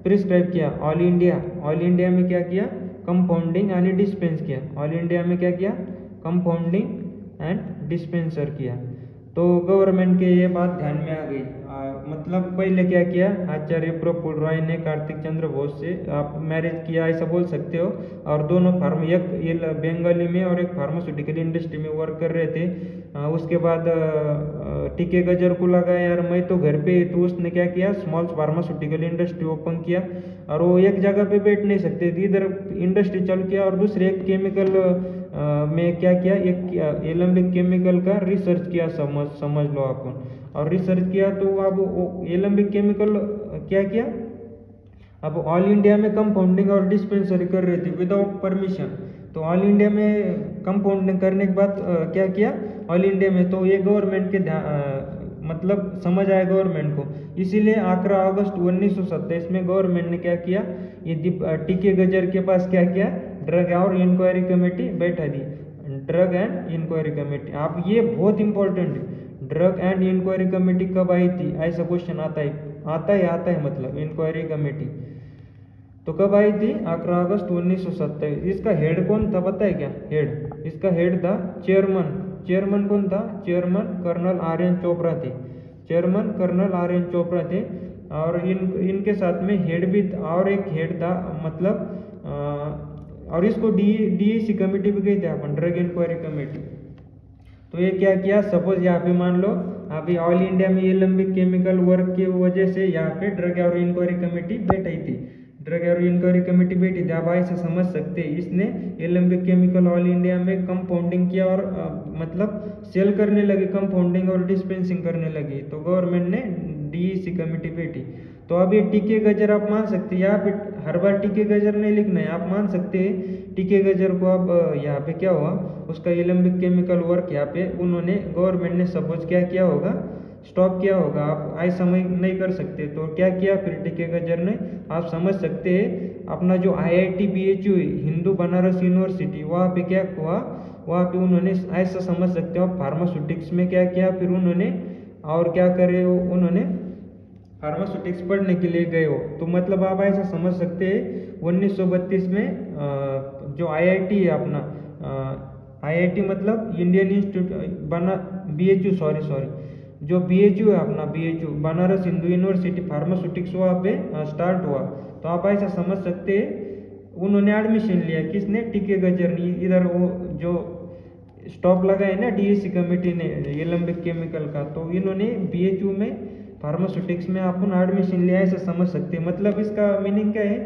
प्रिस्क्राइब किया। ऑल इंडिया में क्या किया, कंपाउंडिंग यानी डिस्पेंस किया। ऑल इंडिया में क्या किया, कंपाउंडिंग एंड डिस्पेंसर किया। तो गवर्नमेंट के ये बात ध्यान में आ गई। मतलब पहले क्या किया, आचार्य प्रफुल्ल राय ने कार्तिक चंद्र बोस से आप मैरिज किया, ऐसा बोल सकते हो। और दोनों एक ये बंगाली में और एक फार्मास्यूटिकल इंडस्ट्री में वर्क कर रहे थे। उसके बाद टीके गजर को लगा यार मैं तो घर पे, तो उसने क्या किया, स्मॉल फार्मास्यूटिकल इंडस्ट्री ओपन किया। और वो एक जगह पे बैठ नहीं सकते थे, इधर इंडस्ट्री चालू किया और दूसरे एक केमिकल में क्या किया, एक एलम्बिक केमिकल का रिसर्च किया, समझ लो अपन। और रिसर्च किया तो अब एलम्बिक केमिकल क्या किया, अब ऑल इंडिया में कंपाउंडिंग और डिस्पेंसरी कर रहे थे विदाउट परमिशन। तो ऑल इंडिया में कंपाउंडिंग करने के बाद क्या किया, ऑल इंडिया में, तो ये गवर्नमेंट के मतलब समझ आया गवर्नमेंट को। इसीलिए 11 अगस्त 1927 में गवर्नमेंट ने क्या किया, ये टीके गजर के पास क्या किया, ड्रग और इंक्वायरी कमेटी बैठा दी, ड्रग एंड इंक्वायरी कमेटी। आप ये बहुत इंपॉर्टेंट है, ड्रग एंड इंक्वायरी कमेटी कब आई थी, ऐसा क्वेश्चन आता है मतलब इंक्वायरी कमेटी तो कब आई थी, 11 अगस्त 1927। इसका हेड कौन था पता है क्या, इसका हेड था चेयरमैन कौन था, चेयरमैन कर्नल आर्यन चोपड़ा थे। और इनके साथ में हेड भी और एक हेड था, मतलब और इसको डीईसी कमेटी भी कहते हैं अपन, ड्रग इंक्वायरी कमेटी। तो ये क्या किया, सपोज यहाँ पे मान लो अभी ऑल इंडिया में एलम्बिक केमिकल वर्क की वजह से यहाँ पे ड्रग और इंक्वायरी कमेटी बैठी थी, आप ऐसे समझ सकते हैं, इसने एलम्बिक केमिकल ऑल इंडिया में कंपाउंडिंग किया और मतलब सेल करने लगे, कंपाउंडिंग और डिस्पेंसिंग करने लगी। तो गवर्नमेंट ने डीईसी कमेटी बैठी। तो अब ये टीके गजर आप मान सकते हैं, यहाँ पे हर बार टीके गजर नहीं लिखना है, आप मान सकते हैं टीके गजर को। अब यहाँ पे क्या हुआ, उसका एलम्बिक केमिकल वर्क यहाँ पे उन्होंने, गवर्नमेंट ने सपोज क्या किया होगा, स्टॉप किया होगा, आप आई समय नहीं कर सकते। तो क्या किया फिर टीके गजर ने, आप समझ सकते हैं अपना जो IIT BHU Hindu Banaras university, वहाँ पे क्या हुआ, वहाँ पे उन्होंने ऐसा समझ सकते हो फार्मास्यूटिक्स में क्या किया फिर उन्होंने, और क्या करे उन्होंने फार्मास्यूटिक्स पढ़ने के लिए गए हो। तो मतलब आप ऐसा समझ सकते हैं 1932 में जो IIT है अपना, IIT मतलब इंडियन इंस्टीट्यूट बना BHU, सॉरी जो BHU है अपना, BHU Banaras Hindu university pharmaceutics वहाँ पे स्टार्ट हुआ। तो आप ऐसा समझ सकते हैं उन्होंने एडमिशन लिया, किसने, टीके गजर ने। इधर वो जो स्टॉप लगा है ना DSC कमेटी ने एलम्बिक केमिकल का, तो इन्होंने BHU में फार्मास्यूटिक्स में अपन एडमिशन लिया, ऐसा समझ सकते हैं। मतलब इसका मीनिंग क्या है,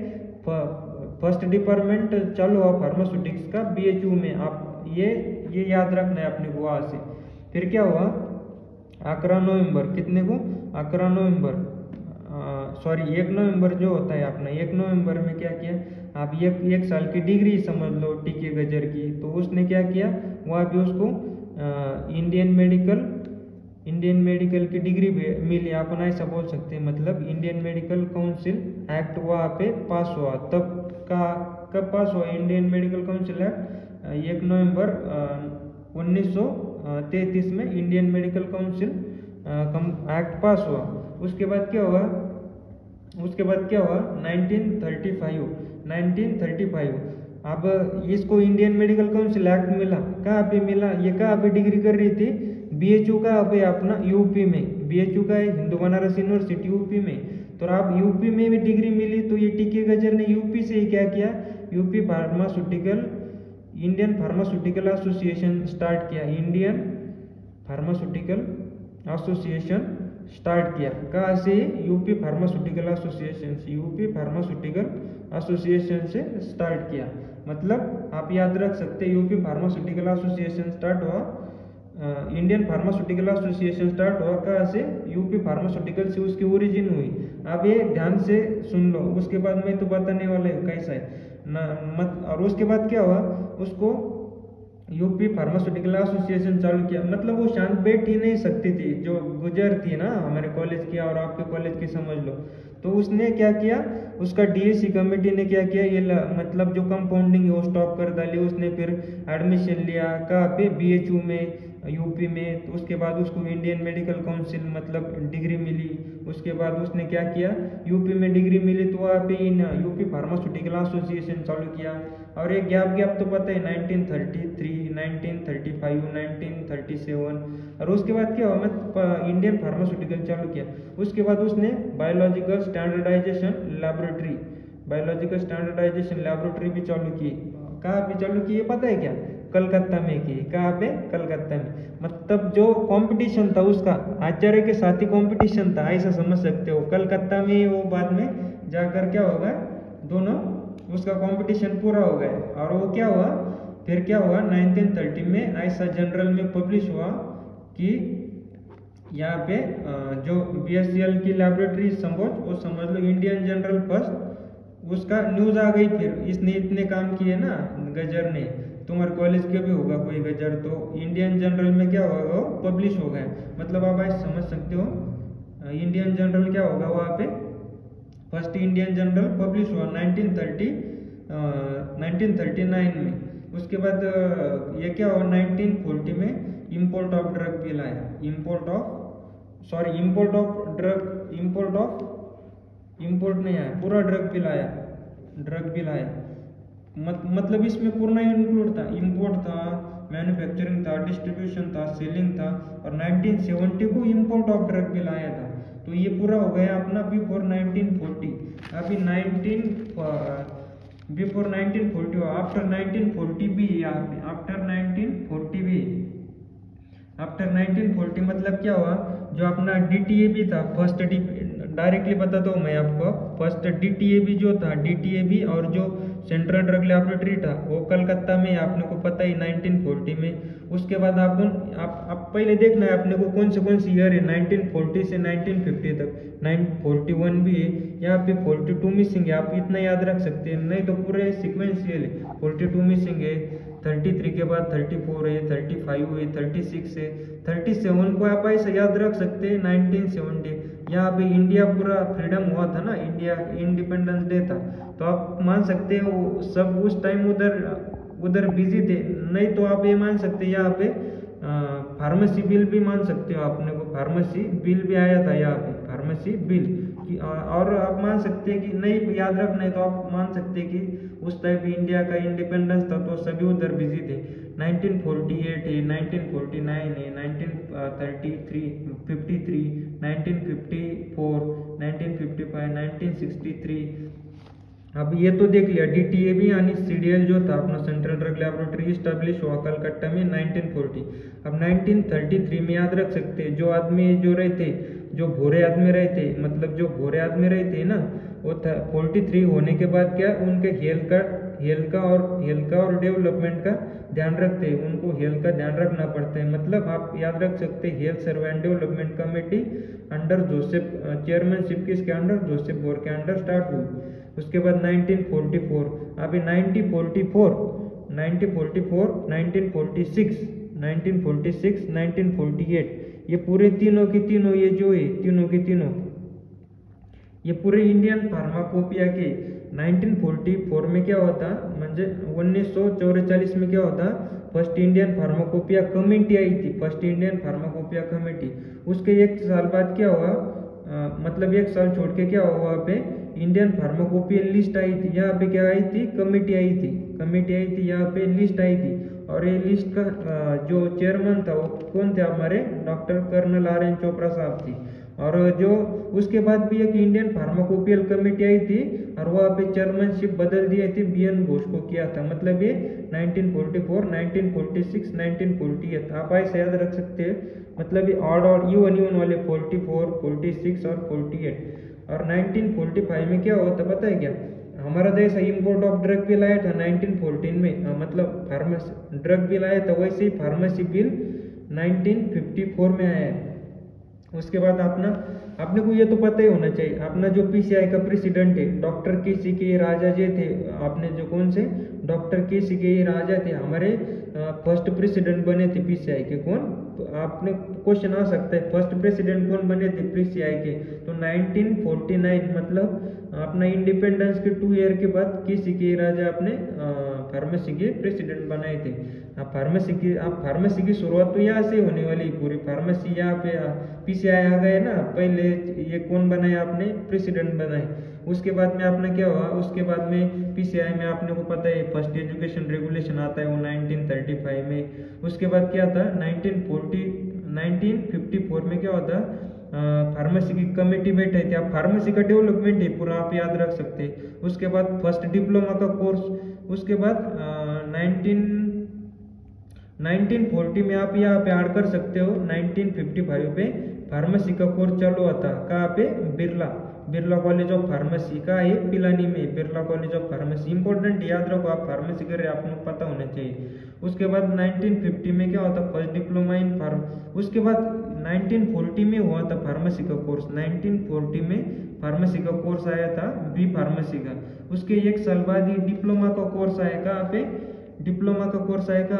फर्स्ट डिपार्टमेंट चालू हुआ फार्मास्यूटिक्स का BHU में। आप ये याद रखना है अपने को वहाँ से। फिर क्या हुआ, 11 नवंबर, कितने को, 11 नवंबर, सॉरी 1 नवंबर जो होता है अपना, 1 नवंबर में क्या किया, आप एक साल की डिग्री समझ लो टीके गजर की। तो उसने क्या किया, वहाँ पे उसको इंडियन मेडिकल की डिग्री मिली, अपन ऐसा बोल सकते हैं। मतलब इंडियन मेडिकल काउंसिल एक्ट वहाँ पे पास हुआ। तब कब पास हुआ इंडियन मेडिकल काउंसिल एक्ट, 1 नवंबर 1933 में इंडियन मेडिकल काउंसिल एक्ट पास हुआ। उसके बाद क्या हुआ, 1935 अब इसको इंडियन मेडिकल काउंसिल एक्ट मिला, कहाँ पे मिला, ये कहाँ पे डिग्री कर रही थी, BHU का पे अपना यूपी में, BHU का है हिंदू बनारस यूनिवर्सिटी यूपी में। तो आप यूपी में भी डिग्री मिली, तो ये टीके गजर ने यूपी से ही क्या किया, UP Indian pharmaceutical association start किया, इंडियन फार्मास्यूटिकल एसोसिएशन स्टार्ट किया। कहाँ से, यूपी फार्मास्यूटिकल एसोसिएशन से स्टार्ट किया। मतलब आप याद रख सकते हैं यूपी फार्मास्यूटिकल एसोसिएशन स्टार्ट हुआ, इंडियन फार्मास्यूटिकल एसोसिएशन स्टार्ट हुआ कहाँ से, यूपी फार्मास्यूटिकल से उसकी ओरिजिन हुई। अब ये ध्यान से सुन लो, उसके बाद मैं तो बताने वाला हूँ कैसा है ना मत। और उसके बाद क्या हुआ, उसको यूपी फार्मास्यूटिकल एसोसिएशन चालू किया। मतलब वो शांत बैठ ही नहीं सकती थी, जो गुजर थी ना हमारे कॉलेज की और आपके कॉलेज की समझ लो। तो उसने क्या किया, उसका DSC कमेटी ने क्या किया, ये मतलब जो कंपाउंडिंग है वो स्टॉप कर डाली उसने। फिर एडमिशन लिया कहाँ पे, BHU में यूपी में। तो उसके बाद उसको इंडियन मेडिकल काउंसिल मतलब डिग्री मिली। उसके बाद उसने क्या किया, यूपी में डिग्री मिली तो वहाँ पे इन यूपी फार्मास्यूटिकल एसोसिएशन चालू किया। और एक गैप तो पता है 1933, 1935, 1937। और उसके बाद क्या हुआ, इंडियन फार्मास्यूटिकल चालू किया। उसके बाद उसने बायोलॉजिकल स्टैंडर्डाइजेशन लैबोरेटरी भी चालू की। कहाँ पे चालू की ये पता है क्या, कलकत्ता में की। कहाँ पे, कलकत्ता में। मतलब जो कंपटीशन था उसका आचार्य के साथ ही कंपटीशन था, ऐसा समझ सकते हो। कलकत्ता में वो बाद में जाकर क्या होगा, दोनों उसका कंपटीशन पूरा हो गया। और वो क्या हुआ, फिर क्या हुआ 1930 में ऐसा जनरल में पब्लिश हुआ कि यहाँ पे जो BSCL की लैबोरेटरी समझ लो इंडियन जनरल फर्स्ट, उसका न्यूज़ आ गई। फिर इसने इतने काम किए ना गजर ने, तुम्हारे कॉलेज के भी होगा कोई गजर, तो इंडियन जनरल में क्या होगा, वो पब्लिश हो गया। मतलब आप ऐसे समझ सकते हो इंडियन जनरल क्या होगा, वहाँ पे फर्स्ट इंडियन जनरल पब्लिश हुआ 1939 में। उसके बाद ये क्या हुआ 1940 में इम्पोर्ट ऑफ ड्रग बिल आया, इम्पोर्ट नहीं आया, पूरा ड्रग बिल आया। मतलब इसमें पूर्ण इंक्लूड था, इंपोर्ट था, मैन्युफैक्चरिंग था, डिस्ट्रीब्यूशन था, सेलिंग था। और 1970 को इंपोर्ट ऑफ ड्रग बिल आया था। तो ये पूरा हो गया अपना बिफोर 1940। अभी बिफोर 1940, आफ्टर 1940 भी यहाँ पे, आफ्टर 1940 मतलब क्या हुआ, जो अपना DTAB था, फर्स्ट डायरेक्टली बताता हूँ मैं आपको। फर्स्ट DTAB जो था, DTAB और जो सेंट्रल ड्रग लेबोरेटरी था वो कलकत्ता में, आपने को पता ही 1940 में। उसके बाद आप पहले देखना है अपने को कौन सी ईयर है, 1940 से 1950 तक। 941 भी है, यहाँ पे 42 मिसिंग है, आप इतना याद रख सकते हैं, नहीं तो पूरे सिक्वेंशियल है। 42 मिसिंग है, 33 के बाद 34 है, 35 है, 36 है, 37 को आप ऐसे याद रख सकते हैं 1970, यहाँ पे इंडिया पूरा फ्रीडम हुआ था ना, इंडिया इंडिपेंडेंस डे था, तो आप मान सकते हो सब उस टाइम उधर बिजी थे। नहीं तो आप ये मान सकते हैं यहाँ पे फार्मेसी बिल भी मान सकते हो, अपने को फार्मेसी बिल भी आया था यहाँ पे, फार्मेसी बिल और आप मान सकते हैं कि नहीं याद रखना है तो आप मान सकते हैं कि उस टाइम इंडिया का इंडिपेंडेंस था तो सभी उधर बिजी थे। 1948 है, 1949 है, 1933, 53, 1954, 1955, 1963। अब ये तो देख लिया। DTAB यानी CDL जो था अपना सेंट्रल ड्रग लेबोरेटरी स्टैब्लिश हुआ कलकत्ता में 1940। अब 1933 में याद रख सकते हैं जो आदमी जो रहते, जो भूरे आदमी रहते, मतलब जो भूरे आदमी रहते ना, वो 43 होने के बाद क्या उनके हेल्थ का और डेवलपमेंट का ध्यान रखते हैं, उनको हेल्थ का ध्यान रखना पड़ता है। मतलब आप याद रख सकते हैं health survey and development committee under Joseph, chairmanship किसके अंडर, जोसेफ बोर के अंडर स्टार्ट हुई। उसके बाद 1944, अभी 1944, 1946, 1948, ये पूरे तीनों की तीनों ये जो है तीनों की तीनों ये पूरे इंडियन फार्माकोपिया के 1944 में क्या होता, म्हणजे 1944 में क्या होता, फर्स्ट इंडियन फार्माकोपिया कमेटी आई थी, फर्स्ट इंडियन फार्माकोपिया कमेटी। उसके एक साल बाद क्या हुआ, मतलब एक साल छोड़ के क्या हुआ, वहाँ पे इंडियन फार्माकोपिया लिस्ट आई थी, यहाँ पे क्या आई थी, कमेटी आई थी, यहाँ पे लिस्ट आई थी। और ये लिस्ट का जो चेयरमैन था वो कौन थे, हमारे डॉक्टर कर्नल RN चोपड़ा साहब थी। और जो उसके बाद भी एक इंडियन फार्माकोपियल कमेटी आई थी और वहाँ पे चेयरमैनशिप बदल दी थी, BN घोष को किया था। मतलब ये 1944, 1946, 1948 आप ऐसे याद रख सकते हैं। मतलब ये ऑड इवन वाले 44, 46 और 48। और 1945 में क्या हुआ था पता है क्या, हमारा देश इम्पोर्ट ऑफ ड्रग बिल आया था 1914 में, मतलब फार्मेसी ड्रग बिल आया था, वैसे ही फार्मेसी बिल 1954 में आया है। उसके बाद अपने को ये तो पता ही होना चाहिए, अपना जो PCI का प्रेसिडेंट है डॉक्टर KCK राजा जी थे, आपने जो कौन से डॉक्टर KCK राजा थे हमारे फर्स्ट प्रेसिडेंट बने थे PCI के। कौन, आपने क्वेश्चन आ सकता है फर्स्ट प्रेसिडेंट कौन बने थे PCI के, तो 1949, मतलब अपना इंडिपेंडेंस के 2 ईयर के बाद KCK राजा अपने फार्मेसी के प्रेसिडेंट बनाए थे। अब फार्मेसी की शुरुआत तो यहाँ से होने वाली, पूरी फार्मेसी यहाँ पे PCI आ गए ना, पहले ये कौन बनाए, आपने प्रेसिडेंट बनाए। उसके बाद में अपना क्या हुआ, उसके बाद में PCI में आपने को पता है फर्स्ट एजुकेशन रेगुलेशन आता है वो 1935 में। उसके बाद क्या था 1954 में क्या होता, फार्मेसी की कमेटी बैठे थे। अब फार्मेसी का डेवलपमेंट है पूरा, आप याद रख सकते हैं। उसके बाद फर्स्ट डिप्लोमा का कोर्स, उसके बाद 1940 में आप यहाँ पे ऐड कर सकते हो। 1955 पे फार्मेसी का कोर्स चालू हुआ था, कहाँ पे, बिरला कॉलेज ऑफ फार्मेसी का है पिलानी में, Birla college of pharmacy. Important याद रखो, आप फार्मेसी कर रहे हैं आपको पता होना चाहिए। उसके बाद 1950 में क्या होता, फर्स्ट डिप्लोमा इन फार्म। उसके बाद 1940 में हुआ था फार्मेसी का कोर्स, 1940 में फार्मेसी का कोर्स आया था B फार्मेसी का। उसके एक साल बाद ही डिप्लोमा का कोर्स आया, कहाँ पे, डिप्लोमा का कोर्स आएगा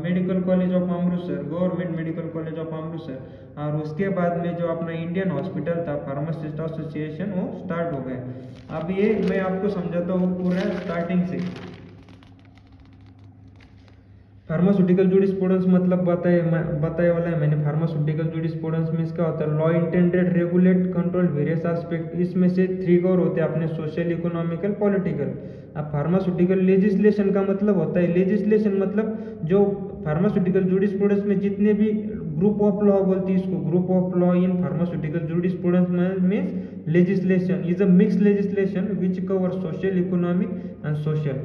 medical college of Amritsar, government medical college of Amritsar. और उसके बाद में जो अपना इंडियन हॉस्पिटल था फार्मासिस्ट एसोसिएशन वो स्टार्ट हो गया। अब ये मैं आपको समझाता हूँ पूरा स्टार्टिंग से। फार्मास्यूटिकल जूरिस्प्रूडेंस मतलब बताया वाला है मैंने। फार्मास्यूटिकल जूरिस्प्रूडेंस मींस क्या होता है, law intended regulate control various aspect. इसमें से 3 कवर होते हैं अपने, सोशल, इकोनॉमिकल, पॉलिटिकल। अब फार्मास्यूटिकल लेजिस्लेशन का मतलब होता है, लेजिस्लेशन मतलब जो फार्मास्यूटिकल जूरिस्प्रूडेंस में जितने भी ग्रुप ऑफ लॉ बोलती है इसको, group of law in pharmaceutical jurisprudence means legislation is a mix legislation which cover social, economic and social.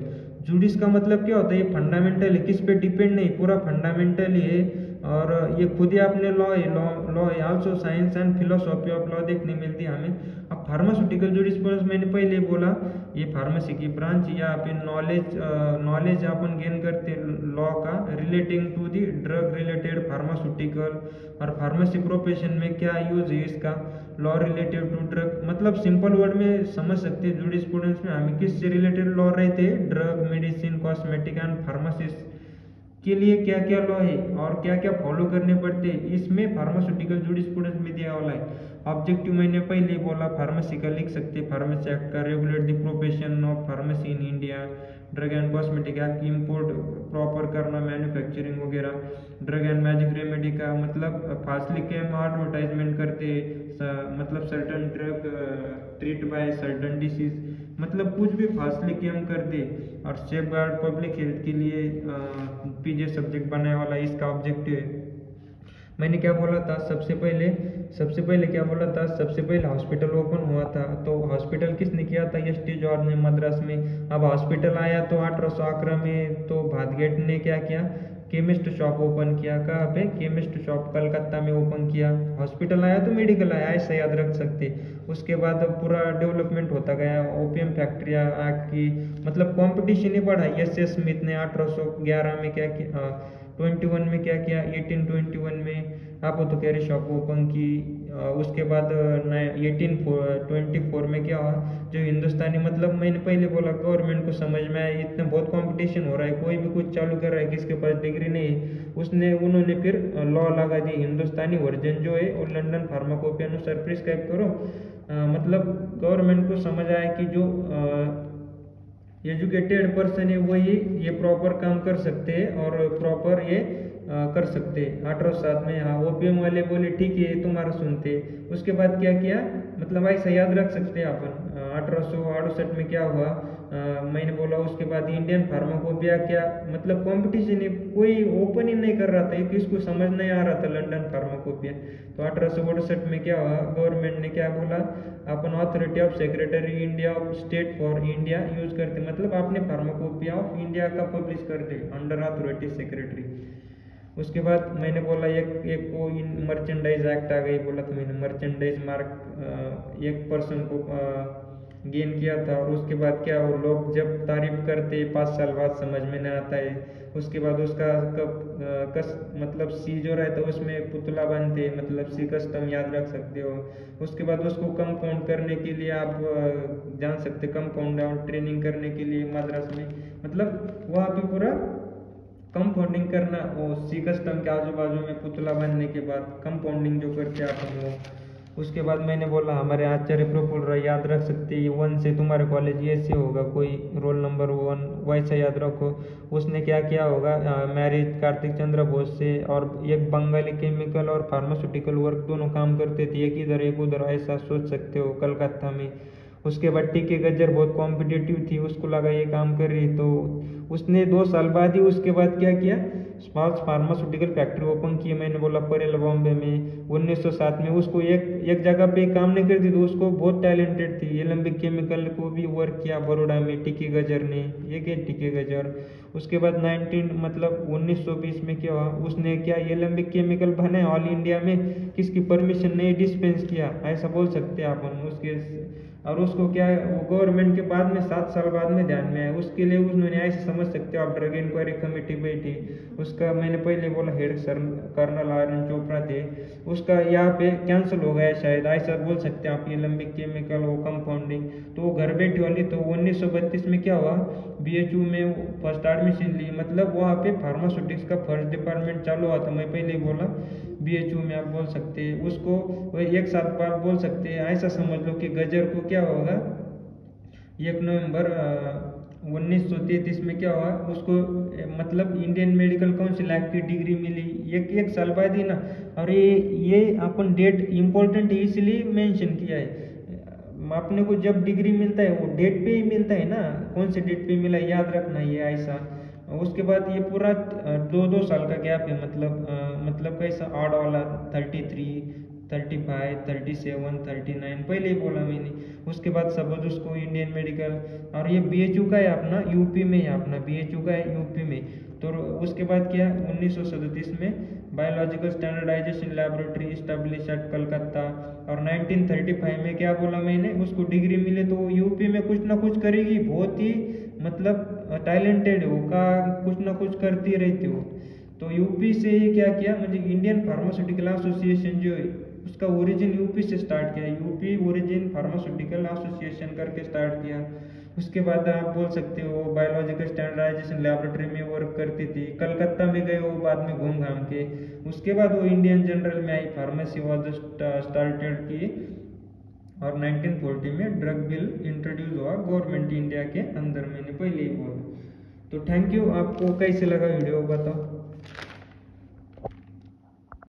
जूडिस का मतलब क्या होता है, ये फंडामेंटल है, किस पे डिपेंड नहीं, पूरा फंडामेंटल है। और ये खुद ही अपने लॉ है also science and philosophy of law देखने मिलती है हमें। अब फार्मास्यूटिकल जूरिस्प्रूडेंस मैंने पहले बोला, ये फार्मेसी की ब्रांच या पे नॉलेज अपन गेन करते लॉ का relating to the drug related pharmaceutical. और फार्मेसी प्रोफेशन में क्या यूज है इसका, लॉ रिलेटेड टू ड्रग। मतलब सिंपल वर्ड में समझ सकते हैं जूरिस्प्रूडेंस में हमें किससे रिलेटेड लॉ रहते हैं, drug, medicine, cosmetic and pharmacist के लिए क्या क्या लॉ है और क्या क्या फॉलो करने पड़ते हैं, इसमें फार्मास्यूटिकल जूरिस्प्रूडेंस में दिया वाला है। ऑब्जेक्टिव मैंने पहले बोला, फार्मेसी का लिख सकते, फार्मेसी एक्ट का, regulate the profession of pharmacy in India, drug and cosmetic act, import proper करना, मैन्युफैक्चरिंग वगैरह, ड्रग एंड मैजिक रेमेडी का मतलब फासली के एडवर्टाइजमेंट करते, मतलब certain drug treat by certain disease, मतलब कुछ भी फासले के हम कर दे। और सेफ गार्ड पब्लिक हेल्थ के लिए पीजे सब्जेक्ट बनाने वाला इसका ऑब्जेक्टिव है। मैंने क्या बोला था सबसे पहले क्या बोला था, सबसे पहले हॉस्पिटल ओपन हुआ था, तो हॉस्पिटल किसने किया था, एस.टी. जॉर्ज ने मद्रास में। अब हॉस्पिटल आया तो 1811 में तो भादगेट ने क्या किया, केमिस्ट शॉप ओपन किया। कहाँ पे, केमिस्ट शॉप कलकत्ता में ओपन किया। हॉस्पिटल आया तो मेडिकल आया, ऐसा याद रख सकते। उसके बाद पूरा डेवलपमेंट होता गया, ओपीएम फैक्ट्रियाँ की, मतलब कंपटीशन ही बढ़ा। एस स्मिथ ने 1811 में क्या किया, 21 में क्या किया, 1821 में अपोथेकेरी शॉप ओपन की। उसके बाद 1824 में क्या हुआ, जो हिंदुस्तानी, मतलब मैंने पहले बोला गवर्नमेंट को समझ में आया इतना बहुत कंपटीशन हो रहा है, कोई भी कुछ चालू कर रहा है, किसके पास डिग्री नहीं है, उन्होंने फिर लॉ लगा दी, हिंदुस्तानी वर्जन जो है और लंदन फार्माकोपी अनुसार प्रिस्क्राइब करो। मतलब गवर्नमेंट को समझ आया कि जो एजुकेटेड पर्सन है वही ये प्रॉपर काम कर सकते हैं और प्रॉपर ये कर सकते हैं। 1807 में हाँ ओपीएम वाले बोले ठीक है तुम्हारा सुनते। उसके बाद क्या किया, मतलब ऐसा याद रख सकते हैं अपन। 1868 में क्या हुआ, मैंने बोला उसके बाद इंडियन फार्माकोपिया क्या, मतलब कंपटीशन कोई ओपन ही नहीं कर रहा था, किसको समझ नहीं आ रहा था लंदन फार्माकोपिया। तो 1868 में क्या हुआ, गवर्नमेंट ने क्या बोला, अपन authority of secretary India of state for India use करते, मतलब आपने फार्माकोपिया ऑफ इंडिया का पब्लिश करते अंडर अथॉरिटी सेक्रेटरी। उसके बाद मैंने बोला एक को इन मर्चेंडाइज एक्ट आ गई, बोला तो मैंने मर्चेंडाइज मार्क एक पर्सन को गेन किया था। और उसके बाद क्या, वो लोग जब तारीफ करते 5 साल बाद समझ में नहीं आता है। उसके बाद उसका मतलब सी जो रहता है उसमें पुतला बांधते, मतलब सी कस्टम याद रख सकते हो। उसके बाद उसको कंपाउंड करने के लिए आप जान सकते, कंपाउंड ट्रेनिंग करने के लिए मद्रास में, मतलब वहाँ पे पूरा कंपाउंडिंग करना, वो सी कस्टम के आजू बाजू में पुतला बनने के बाद कंपाउंडिंग जो करते अपन वो। उसके बाद मैंने बोला हमारे आचार्य प्रफुल्ल याद रख सकते हैं, 1 से तुम्हारे कॉलेज ये से होगा, कोई रोल नंबर 1 वैसा याद रखो। उसने क्या किया होगा, मैरिज कार्तिक चंद्र बोस से, और एक बंगाली केमिकल और फार्मास्यूटिकल वर्क दोनों काम करते थे, एक इधर एक उधर, ऐसा सोच सकते हो कलकत्ता में। उसके बाद टीके गज्जर बहुत कॉम्पिटिटिव थी, उसको लगा ये काम कर रही, तो उसने 2 साल बाद ही उसके बाद क्या किया, स्मॉल फार्मास्यूटिकल फैक्ट्री ओपन की। मैंने बोला परेल बॉम्बे में 1907 में। उसको एक जगह पे काम नहीं करती तो उसको बहुत टैलेंटेड थी, एलम्बिक केमिकल को भी वर्क किया बड़ौदा में टीके गजर ने, एक है टीके गजर। उसके बाद 1920 में क्या हुआ, उसने क्या एलम्बिक केमिकल बनाया ऑल इंडिया में, किसकी परमिशन नहीं डिस्पेंस किया, ऐसा बोल सकते हैं अपन उसके। और उसको क्या है, वो गवर्नमेंट के बाद में 7 साल बाद में ध्यान में आया, उसके लिए उन्होंने ऐसे समझ सकते हो आप, ड्रग इंक्वायरी कमेटी बैठी, उसका मैंने पहले बोला head sir colonel R N. Chopra थे, उसका यहाँ पे कैंसिल हो गया शायद, ऐसा बोल सकते हैं आप, ये लंबिक केमिकल वो कंपाउंडिंग, तो वो घर बैठी वाली। तो 1932 में क्या हुआ, BHU में फर्स्ट एडमिशन ली, मतलब वहाँ पे फार्मास्यूटिक्स का फर्स्ट डिपार्टमेंट चालू हुआ था, मैं पहले ही बोला। BHU में आप बोल सकते हैं उसको, वही एक साथ बार बोल सकते हैं, ऐसा समझ लो कि गजर को क्या होगा, 1 नवंबर 1933 में क्या हुआ उसको, मतलब इंडियन मेडिकल काउंसिल एक्ट की डिग्री मिली, एक साल बाद ही ना। और ये अपन डेट इम्पोर्टेंट है इसलिए मेंशन किया है, अपने को जब डिग्री मिलता है वो डेट पे ही मिलता है ना, कौन से डेट पे मिला याद रखना ये ऐसा। उसके बाद ये पूरा 2 साल का गैप है, मतलब कैसा ऑड वाला 33, 35, 37, 39 पहले ही बोला मैंने। उसके बाद सपोज उसको इंडियन मेडिकल, और ये BHU का है अपना, यूपी में है अपना, BHU का है यूपी में। तो उसके बाद क्या 1937 में biological standardization laboratory establish at Calcutta. और 1935 में क्या बोला मैंने, उसको डिग्री मिले तो यूपी में कुछ ना कुछ करेगी, बहुत ही मतलब टैलेंटेड हो का, कुछ ना कुछ करती रहती हो। तो यूपी से ही क्या किया, मुझे इंडियन फार्मास्यूटिकल एसोसिएशन जो है उसका ओरिजिन यूपी से स्टार्ट किया, यूपी ओरिजिन फार्मास्यूटिकल एसोसिएशन करके स्टार्ट किया। उसके बाद आप बोल सकते हो बायोलॉजिकल स्टैंडर्डाइजेशन लेबोरेटरी में वर्क करती थी, कलकत्ता में गए वो बाद में घूम घाम के। उसके बाद वो इंडियन जनरल में आई, फार्मेसी वॉज स्टार्टेड की, और 1940 में ड्रग बिल इंट्रोड्यूस हुआ गवर्नमेंट इंडिया के अंदर, मैंने पहले ही बोला। तो थैंक यू। आपको कैसे लगा वीडियो बताओ।